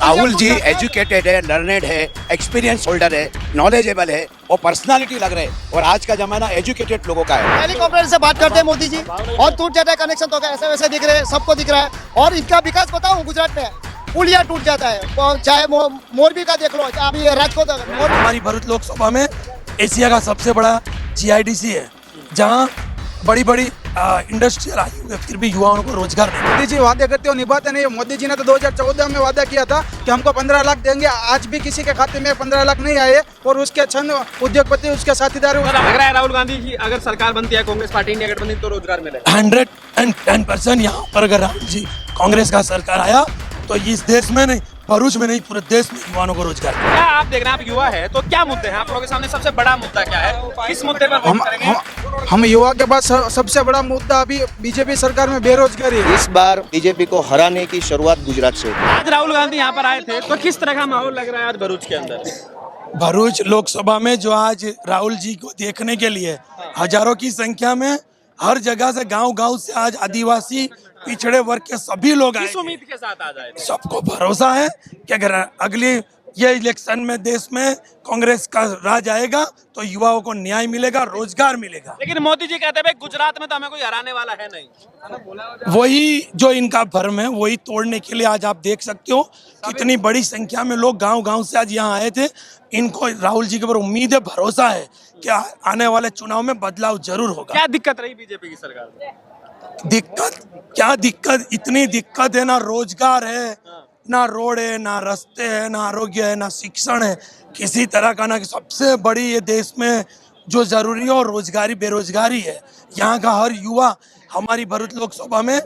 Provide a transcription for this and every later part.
Rahul ji educated है, learned है, experience holder है, नॉलेजेबल है और पर्सनालिटी लग रहे हैं। और आज का जमाना एजुकेटेड लोगों का है। हेलीकॉप्टर से बात करते हैं मोदी जी और टूट जाता है कनेक्शन, तो ऐसे वैसे दिख रहे हैं, सबको दिख रहा है। और इनका विकास बताऊं, गुजरात में पुलिया टूट जाता है, चाहे मोरबी का देख लो, अभी राजकोट हमारी भरूच लोकसभा में एशिया का सबसे बड़ा जीआईडीसी है, जहां बड़ी बड़ी इंडस्ट्रियल आई हुई है, फिर भी युवाओं को रोजगार नहीं। मोदी जी वादे करते हो निभाते नहीं। मोदी जी ने तो 2014 में वादा किया था कि हमको 15 लाख देंगे। आज भी किसी के खाते में 15 लाख नहीं आए और उसके छंद उद्योगपति उसके साथीदार। लग रहा है राहुल गांधी की अगर सरकार बनती है कांग्रेस पार्टी इंडिया गठबंधन तो रोजगार मिलेगा 110% यहाँ पर अगर राहुल जी कांग्रेस का सरकार आया तो इस देश में नहीं, भरूच में नहीं, पूरे देश में युवाओं को रोजगार मिलेगा। क्या आप देख रहे हैं, आप युवा है तो क्या मुद्दे हैं आप लोगों के सामने? सबसे बड़ा मुद्दा क्या है, इस मुद्दे पर बात करेंगे। हम युवा के पास सबसे बड़ा मुद्दा अभी बीजेपी सरकार में बेरोजगारी है। इस बार बीजेपी को हराने की शुरुआत गुजरात से होगी। आज राहुल गांधी यहाँ पर आए थे तो किस तरह का माहौल लग रहा है आज भरूच के अंदर? भरूच लोकसभा में जो आज राहुल जी को देखने के लिए हजारों की संख्या में हर जगह से गांव-गांव से आज आदिवासी पिछड़े वर्ग के सभी लोग आए। किस उम्मीद के साथ आ जाए? सबको भरोसा है कि अगर अगली ये इलेक्शन में देश में कांग्रेस का राज आएगा तो युवाओं को न्याय मिलेगा, रोजगार मिलेगा। लेकिन मोदी जी कहते हैं गुजरात में तो हमें कोई हराने वाला है नहीं। वही जो इनका भ्रम है वही तोड़ने के लिए आज आप देख सकते हो कितनी बड़ी संख्या में लोग गांव-गांव से आज यहाँ आए थे। इनको राहुल जी के ऊपर उम्मीद है, भरोसा है कि आने वाले चुनाव में बदलाव जरूर होगा। क्या दिक्कत रही बीजेपी की सरकार में? क्या दिक्कत, इतनी दिक्कत है, ना रोजगार है, ना रोड है, ना रास्ते है, ना आरोग्य है, ना शिक्षण है, किसी तरह का। ना कि सबसे बड़ी ये देश में जो जरूरी है और रोजगारी बेरोजगारी है। यहाँ का हर युवा हमारी भरूच लोकसभा में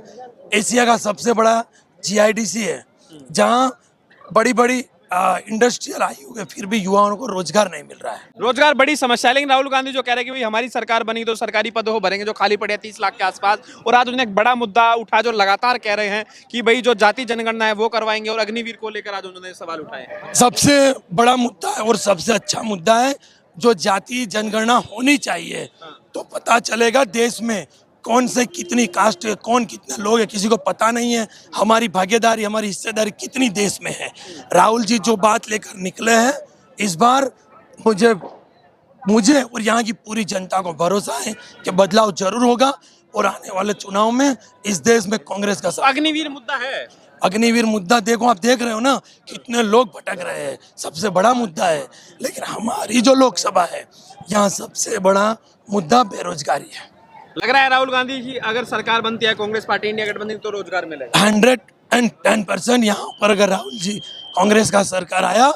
एशिया का सबसे बड़ा जीआईडीसी है, जहाँ बड़ी बड़ी इंडस्ट्रियल आई हुई है, फिर भी युवाओं को रोजगार नहीं मिल रहा है। रोजगार बड़ी समस्या है, लेकिन राहुल गांधी जो कह रहे हैं कि भाई हमारी सरकार बनी तो सरकारी पद हो भरेंगे जो खाली पड़े हैं 30 लाख के आसपास। और आज उन्होंने एक बड़ा मुद्दा उठा जो लगातार कह रहे हैं कि भाई जो जाति जनगणना है वो करवाएंगे, और अग्निवीर को लेकर आज उन्होंने सवाल उठाए हैं। सबसे बड़ा मुद्दा है और सबसे अच्छा मुद्दा है, जो जाति जनगणना होनी चाहिए तो पता चलेगा देश में कौन से कितनी कास्ट है, कौन कितने लोग हैं, किसी को पता नहीं है। हमारी भागीदारी, हमारी हिस्सेदारी कितनी देश में है। राहुल जी जो बात लेकर निकले हैं इस बार, मुझे और यहाँ की पूरी जनता को भरोसा है कि बदलाव जरूर होगा और आने वाले चुनाव में इस देश में कांग्रेस का अग्निवीर मुद्दा है। अग्निवीर मुद्दा देखो, आप देख रहे हो ना कितने लोग भटक रहे हैं, सबसे बड़ा मुद्दा है। लेकिन हमारी जो लोकसभा है यहाँ सबसे बड़ा मुद्दा बेरोजगारी है। लग रहा है राहुल गांधी की अगर सरकार बनती है कांग्रेस पार्टी इंडिया गठबंधन तो रोजगार मिलेगा 110% यहाँ पर अगर राहुल जी कांग्रेस का सरकार आया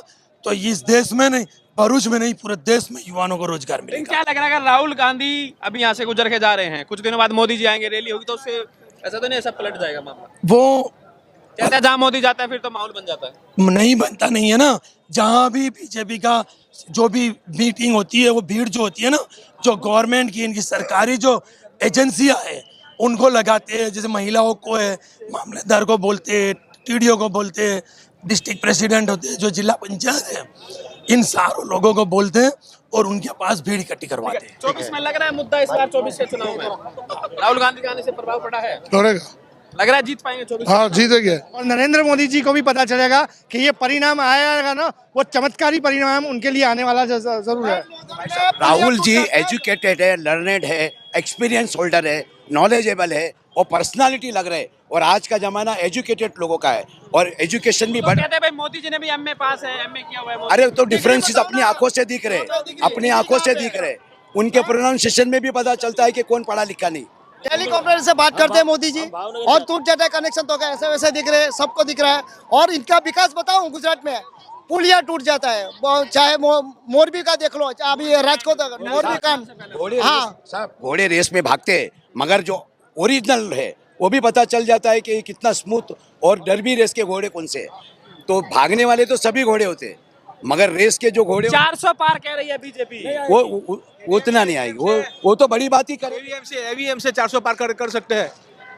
तो इस देश में नहीं, भरूच में नहीं, पूरे देश में युवाओं को रोजगार लेकिन मिलेगा। क्या लग रहा है अगर राहुल गांधी अभी यहाँ से गुजर के जा रहे हैं, कुछ दिनों बाद मोदी जी आएंगे, रैली होगी, तो उससे ऐसा तो नहीं ऐसा पलट जाएगा मामला? वो कहते हैं जहाँ मोदी जाता है फिर तो माहौल बन जाता है। नहीं बनता नहीं है ना। जहाँ भी बीजेपी का जो भी मीटिंग होती है, वो भीड़ जो होती है ना, जो गवर्नमेंट की इनकी सरकारी जो एजेंसियां है उनको लगाते हैं। जैसे महिलाओं को है, मामलेदार को बोलते हैं, टीडीओ को बोलते हैं, डिस्ट्रिक्ट प्रेसिडेंट होते हैं, जो जिला पंचायत है, इन सारों लोगों को बोलते हैं और उनके पास भीड़ इकट्ठी करवाते हैं। 24 में लग रहा है मुद्दा इस बार 24 के चुनाव में राहुल गांधी के आने से प्रभाव पड़ा है? दौड़ेगा। लग रहा है जीत पाएंगे 24? हाँ, जीतेंगे। और नरेंद्र मोदी जी को भी पता चलेगा कि ये परिणाम आएगा ना, वो चमत्कारी परिणाम उनके लिए आने वाला जरूर है। राहुल जी एजुकेटेड है, लर्नेड है, एक्सपीरियंस होल्डर है, नॉलेजेबल है और पर्सनालिटी लग रहे हैं। और आज का जमाना एजुकेटेड लोगों का है और एजुकेशन भी कहते हैं भाई मोदी जी ने भी एमए पास है, एमए किया हुआ है मोदी। अरे तो डिफरेंसेस अपनी आंखों से दिख रहे, अपनी आंखों से दिख रहे। उनके प्रोनाउंसिएशन में भी पता चलता है कि कौन पढ़ा लिखा नहीं। हेलीकॉप्टर से बात करते हैं मोदी जी और टूट जाता है कनेक्शन, तो ऐसे वैसे दिख रहे हैं, सबको दिख रहा है। और इनका विकास बताऊं, गुजरात में पुलिया टूट जाता है, चाहे मोरबी का देख लो, अभी राजकोट मोरबी का। हाँ, सब घोड़े रेस में भागते हैं, मगर जो ओरिजिनल है वो भी पता चल जाता है कि कितना स्मूथ और डरबी रेस के घोड़े कौन से हैं। तो भागने वाले तो सभी घोड़े होते हैं, मगर रेस के जो घोड़े 400 पार कह रही है बीजेपी। वो उतना नहीं आएगी। वो तो बड़ी बात ही करे। ईवीएम से 400 पार कर सकते हैं।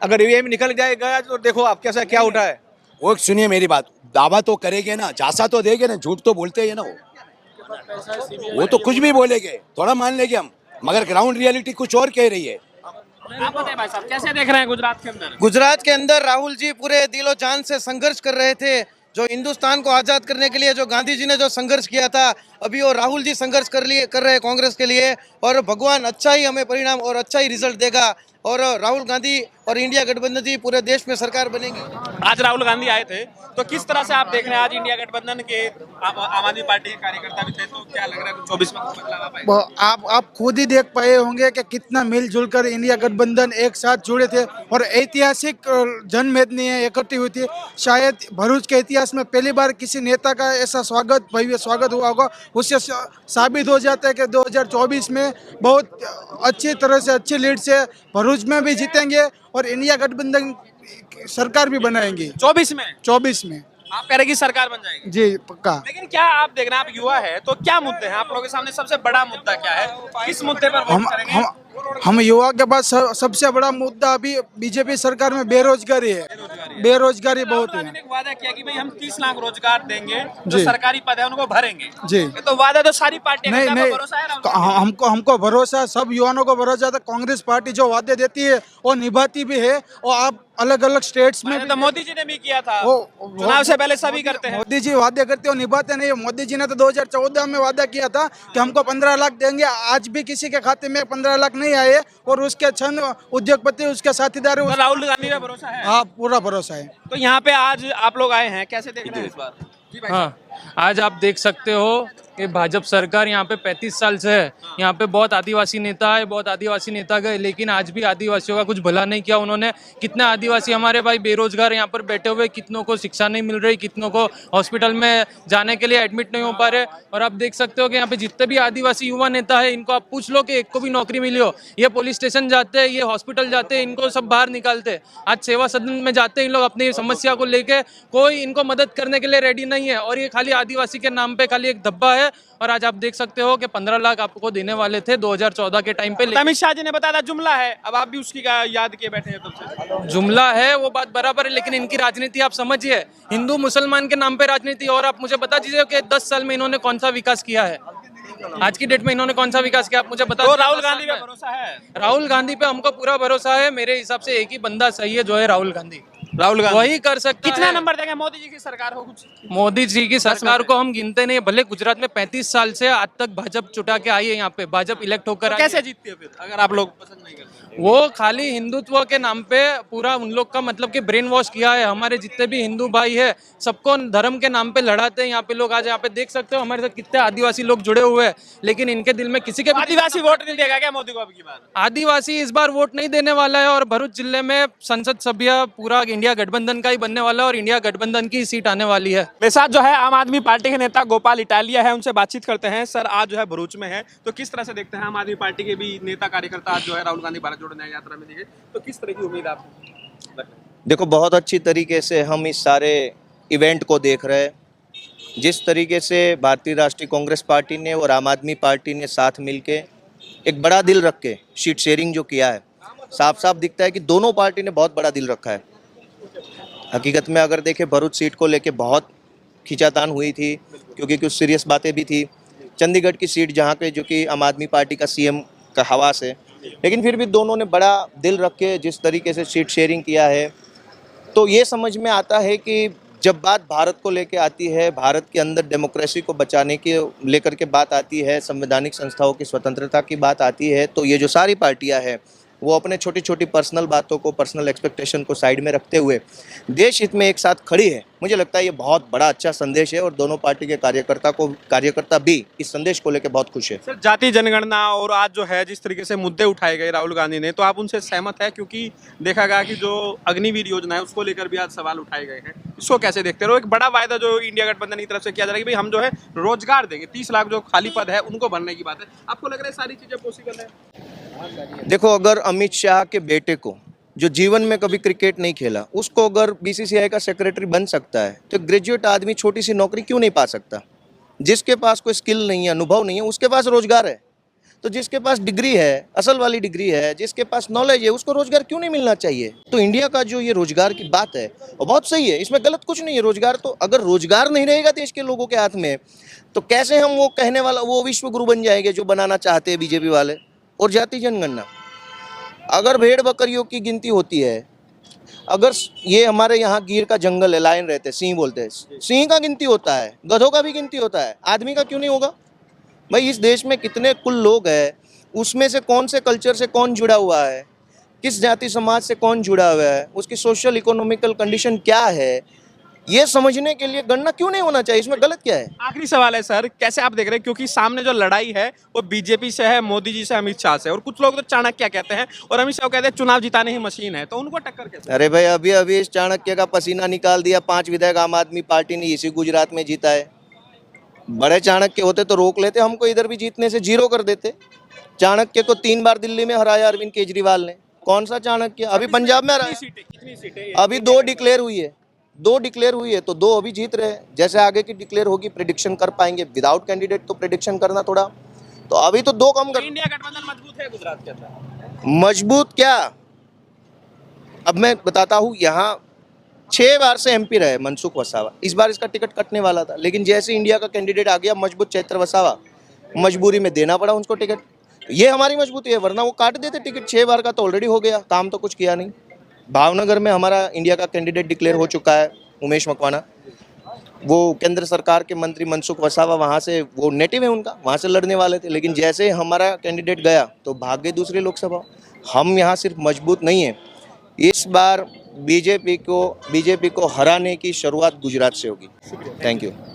अगर ईवीएम निकल जाएगा तो देखो आप कैसा क्या उठा है। वो सुनिए मेरी बात, दावा तो करेंगे ना, झांसा तो देंगे ना, झूठ तो बोलते हैं ना। वो तो कुछ भी बोलेंगे, थोड़ा मान लेंगे हम, मगर ग्राउंड रियलिटी कुछ और कह रही है। आप बताइए भाई साहब कैसे देख रहे हैं गुजरात के अंदर? गुजरात के अंदर राहुल जी पूरे दिलो जान से संघर्ष कर रहे थे जो हिंदुस्तान को आज़ाद करने के लिए जो गांधी जी ने जो संघर्ष किया था, अभी वो राहुल जी संघर्ष कर रहे हैं कांग्रेस के लिए, और भगवान अच्छा ही हमें परिणाम और अच्छा ही रिजल्ट देगा, और राहुल गांधी और इंडिया गठबंधन जी पूरे देश में सरकार बनेगी। आज राहुल गांधी आए थे, तो किस तरह से आप देख रहे हैं आज इंडिया गठबंधन के आम आदमी पार्टी के कार्यकर्ता भी थे, तो क्या लग रहा है 24 में बदलाव आ पाएगा? आप खुद ही देख पाए होंगे कि कितना मिलजुल कर इंडिया गठबंधन एक साथ जुड़े थे और ऐतिहासिक जनमेदनी इकट्ठी हुई थी। शायद भरूच के इतिहास में पहली बार किसी नेता का ऐसा भव्य स्वागत हुआ होगा। उससे साबित हो जाता है कि 2024 में बहुत अच्छी तरह से अच्छी लीड से भरूच में भी जीतेंगे और इंडिया गठबंधन सरकार भी बनाएंगे 24 में। आप कह रहे हैं कि सरकार बन जाएगी? जी पक्का। लेकिन क्या आप देखना, आप युवा है, तो क्या मुद्दे हैं आप लोगों के सामने? सबसे बड़ा मुद्दा क्या है? किस मुद्दे पर वोट करेंगे? हम युवा के पास सबसे बड़ा मुद्दा अभी बीजेपी सरकार में बेरोजगारी है। बेरोजगारी बहुत है। ने वादा किया कि भाई हम 30 लाख रोजगार देंगे, जो जी। सरकारी पद है उनको भरेंगे। जी। ये तो वादा तो सारी पार्टियां करती हैं, आपको भरोसा है राहुल गांधी? हमको भरोसा, सब युवाओं को भरोसा था। कांग्रेस पार्टी जो वादे देती है वो निभाती भी है। और आप अलग अलग स्टेट्स में तो मोदी जी ने भी किया था, चुनाव से पहले सभी करते हैं। मोदी जी वादे करते हो निभाते नहीं। मोदी जी ने तो 2014 में वादा किया था कि हमको 15 लाख देंगे। आज भी किसी के खाते में 15 लाख नहीं आए और उसके छन उद्योगपति उसके साथीदार तो राहुल गांधी पे भरोसा है? हाँ पूरा भरोसा है। तो यहाँ पे आज आप लोग आए हैं, कैसे देख रहे हैं इस बार? जी भाई। हाँ, आज आप देख सकते हो कि भाजपा सरकार यहाँ पे 35 साल से है। यहाँ पे बहुत आदिवासी नेता है, बहुत आदिवासी नेता गए, लेकिन आज भी आदिवासियों का कुछ भला नहीं किया उन्होंने। कितने आदिवासी हमारे भाई बेरोजगार यहाँ पर बैठे हुए, कितनों को शिक्षा नहीं मिल रही, कितनों को हॉस्पिटल में जाने के लिए एडमिट नहीं हो पा रहे। और आप देख सकते हो कि यहाँ पे जितने भी आदिवासी युवा नेता है, इनको आप पूछ लो कि एक को भी नौकरी मिली हो। ये पुलिस स्टेशन जाते हैं, ये हॉस्पिटल जाते हैं, इनको सब बाहर निकालते हैं। आज सेवा सदन में जाते हैं इन लोग अपनी समस्या को लेके, कोई इनको मदद करने के लिए रेडी नहीं है। और ये खाली आदिवासी के नाम पे खाली एक धब्बा है। और आज आप देख सकते हो कि 15 लाख आपको देने वाले थे 2014 के टाइम पे। अमित शाह जी ने बताया था जुमला है, अब आप भी उसकी का याद किए बैठे हैं तब से। जुमला है, वो बात बराबर है, लेकिन इनकी राजनीति आप समझिए, हिंदू मुसलमान के नाम पे राजनीति। और आप मुझे बता दीजिए कि 10 साल में इन्होंने कौन सा विकास किया है? आज की डेट में इन्होंने कौन सा विकास किया, आप मुझे बता। तो राहुल गांधी पे भरोसा है? राहुल गांधी पे हमको पूरा भरोसा है। मेरे हिसाब से एक ही बंदा सही है, जो है राहुल गांधी। वही कर सकता है। कितना नंबर देंगे मोदी जी की सरकार हो? कुछ मोदी जी की सरकार को हम गिनते नहीं। भले गुजरात में 35 साल से आज तक भाजपा चुटा के आई है, यहाँ पे भाजपा इलेक्ट होकर कैसे जीतती है फिर, अगर आप लोग पसंद नहीं करते? वो खाली हिंदुत्व के नाम पे पूरा उन लोग का मतलब कि ब्रेन वॉश किया है। हमारे जितने भी हिंदू भाई है, सबको धर्म के नाम पे लड़ाते हैं यहाँ पे लोग। आज यहाँ पे देख सकते हो हमारे साथ कितने आदिवासी लोग जुड़े हुए हैं, लेकिन इनके दिल में किसी के आदिवासी वोट नहीं देगा क्या मोदी को अब की बार? आदिवासी इस बार वोट नहीं देने वाला है। और भरूच जिले में संसद सभ्य पूरा इंडिया गठबंधन का ही बनने वाला है और इंडिया गठबंधन की सीट आने वाली है। मेरे साथ जो है आम आदमी पार्टी के नेता गोपाल इटालिया है, उनसे बातचीत करते हैं। सर, आज जो है भरूच में है, तो किस तरह से देखते हैं आम आदमी पार्टी के भी नेता कार्यकर्ता आज जो है राहुल गांधी भारत जोड़ो न्याय यात्रा में दिखे, तो किस तरह की उम्मीद आपको? देखो, बहुत अच्छी तरीके से हम इस सारे इवेंट को देख रहे हैं। जिस तरीके से भारतीय राष्ट्रीय कांग्रेस पार्टी ने और आम आदमी पार्टी ने साथ मिलके एक बड़ा दिल रख के सीट शेयरिंग जो किया है, साफ साफ दिखता है कि दोनों पार्टी ने बहुत बड़ा दिल रखा है। हकीकत में अगर देखें, भरूच सीट को लेके बहुत खींचातान हुई थी, क्योंकि कुछ सीरियस बातें भी थी। चंडीगढ़ की सीट जहाँ पे जो कि आम आदमी पार्टी का सीएम का हवास है, लेकिन फिर भी दोनों ने बड़ा दिल रख के जिस तरीके से सीट शेयरिंग किया है, तो ये समझ में आता है कि जब बात भारत को लेके आती है, भारत के अंदर डेमोक्रेसी को बचाने के लेकर के बात आती है, संवैधानिक संस्थाओं की स्वतंत्रता की बात आती है, तो ये जो सारी पार्टियां हैं वो अपने छोटी छोटी पर्सनल बातों को, पर्सनल एक्सपेक्टेशन को साइड में रखते हुए देश हित में एक साथ खड़ी है। मुझे लगता है ये बहुत बड़ा अच्छा संदेश है और दोनों पार्टी के कार्यकर्ता भी इस संदेश को लेकर बहुत खुश है। सर, जाति जनगणना और आज जो है जिस तरीके से मुद्दे उठाए गए राहुल गांधी ने, तो आप उनसे सहमत है? क्योंकि देखा गया कि जो अग्निवीर योजना है उसको लेकर भी आज सवाल उठाए गए हैं, इसको कैसे देखते हो? एक बड़ा वायदा जो इंडिया गठबंधन की तरफ से किया जा रहा है कि भाई हम जो है रोजगार देंगे, 30 लाख जो खाली पद है उनको भरने की बात है, आपको लग रहा है सारी चीजें पॉसिबल है? देखो, अगर अमित शाह के बेटे को, जो जीवन में कभी क्रिकेट नहीं खेला, उसको अगर बीसीसीआई का सेक्रेटरी बन सकता है, तो ग्रेजुएट आदमी छोटी सी नौकरी क्यों नहीं पा सकता? जिसके पास कोई स्किल नहीं है, अनुभव नहीं है, उसके पास रोजगार है। तो जिसके पास डिग्री है, असल वाली डिग्री है, जिसके पास नॉलेज है, उसको रोजगार क्यों नहीं मिलना चाहिए? तो इंडिया का जो ये रोजगार की बात है वो बहुत सही है, इसमें गलत कुछ नहीं है। रोजगार तो, अगर रोजगार नहीं रहेगा देश के लोगों के हाथ में, तो कैसे हम वो कहने वाला वो विश्व गुरु बन जाएंगे जो बनाना चाहते हैं बीजेपी वाले? और जाति जनगणना, अगर भेड़ बकरियों की गिनती होती है, अगर ये हमारे यहाँ गिर का जंगल है, लायन रहते हैं, सिंह बोलते हैं, सिंह का गिनती होता है, गधों का भी गिनती होता है, आदमी का क्यों नहीं होगा? भाई इस देश में कितने कुल लोग हैं, उसमें से कौन से कल्चर से कौन जुड़ा हुआ है, किस जाति समाज से कौन जुड़ा हुआ है, उसकी सोशल इकोनॉमिकल कंडीशन क्या है, ये समझने के लिए गणना क्यों नहीं होना चाहिए? इसमें गलत क्या है? आखिरी सवाल है सर, कैसे आप देख रहे हैं, क्योंकि सामने जो लड़ाई है वो बीजेपी से है, मोदी जी से, अमित शाह से, और कुछ लोग तो चाणक्य कहते हैं और अमित शाह कहते हैं चुनाव जिताने ही मशीन है, तो उनको टक्कर कैसे? अरे भाई अभी अभी इस चाणक्य का पसीना निकाल दिया, 5 विधायक आम आदमी पार्टी ने इसी गुजरात में जीता है। बड़े चाणक्य होते तो रोक लेते, हमको इधर भी जीतने से जीरो कर देते। चाणक्य को 3 बार दिल्ली में हराया अरविंद केजरीवाल ने, कौन सा चाणक्य? अभी पंजाब में हराया, कितनी सीटें? अभी 2 डिक्लेयर हुई है, 2 डिक्लेयर हुई है तो 2 अभी जीत रहे हैं। जैसे आगे की डिक्लेयर होगी प्रेडिक्शन कर पाएंगे, विदाउट कैंडिडेट तो प्रेडिक्शन करना थोड़ा, तो अभी तो 2 कम कर। इंडिया गठबंधन मजबूत है गुजरात के अंदर? मजबूत क्या, अब मैं बताता हूँ, यहाँ 6 बार से एमपी रहे मनसुख वसावा, इस बार इसका टिकट कटने वाला था, लेकिन जैसे इंडिया का कैंडिडेट आ गया मजबूत चैत्र वसावा, मजबूरी में देना पड़ा उनको टिकट। ये हमारी मजबूती है, वरना वो काट देते टिकट। 6 बार का तो ऑलरेडी हो गया, काम तो कुछ किया नहीं। भावनगर में हमारा इंडिया का कैंडिडेट डिक्लेयर हो चुका है, उमेश मकवाना, वो केंद्र सरकार के मंत्री मनसुख वसावा, वहाँ से वो नेटिव है उनका, वहाँ से लड़ने वाले थे, लेकिन जैसे हमारा कैंडिडेट गया तो भाग गए दूसरी लोकसभा। हम यहाँ सिर्फ मजबूत नहीं है, इस बार बीजेपी को हराने की शुरुआत गुजरात से होगी। Thank you.